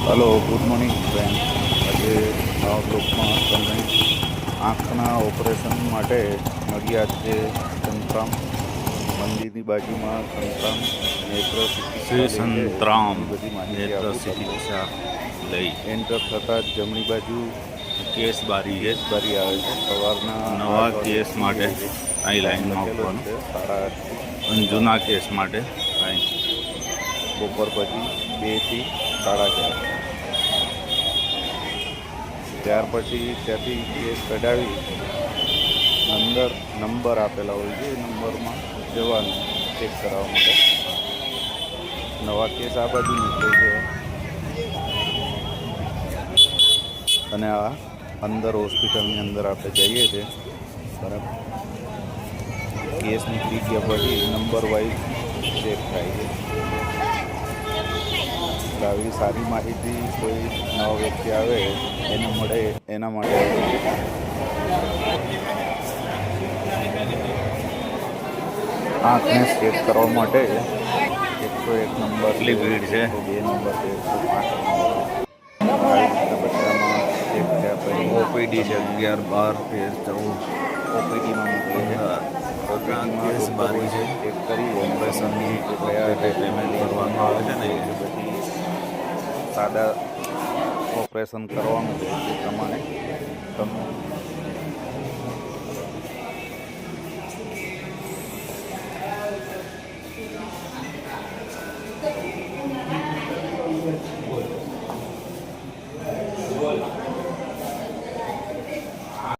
Hello, good morning friend. આજે નવા બ્લોકમાં તમને આંખના ઓપરેશન માટે નડિયાદ છે સંતરામ મંદિરની બાજુમાં સંતરામ નેત્ર શ્રી ચિકિત્સાલય છે સંતરામ એની બધી માહિતી નેત્ર આપું તમને. ચિકિત્સા લઈ એન્ટર થતાં જ જમણી બાજુ કેસ બારી છે. કેસબારી આવે છે. સવારના નવા 8 વાગે કેસ ખુલી માટે જાય છે. અહીં ટાઈમ લાઈનમાં લખેલો જ આવવાનું છે 8:30થી અને જૂના કેસ માટે અહીં બપોર પછી 2 થી 4:30. ત્યાર પછી ત્યાંથી કેસ કઢાવી અંદર નંબર આપેલા હોય છે. એ નંબરમાં જવાનું ચેક કરાવવા માટે. નવા કેસ આ બાજુ નીકળે છે અને આ અંદર હોસ્પિટલની અંદર આપણે જઈએ છીએ. બરાબર, કેસ નીકળી ગયા પછી નંબર વાઇઝ ચેક થાય છે. એટલે આવી સારી માહિતી કોઈ નવા વ્યક્તિ આવે એને મળે એના માટે આ વિડીયો. આંખને ચેક કરવા માટે 101 નંબર કેટલી ભીડ છે. 102 નંબર છે, 105 નંબર છે. આવી રીતે બધામાં ચેક થયા પછી ઓપીડી છે તમને 11, 12, 13, ઓપીડીમાં મોકલે છે. 14. ઓપીડીમાં કેસ ડૉક્ટર બારી હોય છે. છે, ચેક કરી તમને ઓપરેશનની જે કયા વખતે કંઈ ટાઈપના પેમેન્ટ લેન્સ કરવાનું આવે છે નખાવવાનું ને છે કે પછી સાદા ઓપરેશન કરવાનું છે એ પ્રમાણે તમને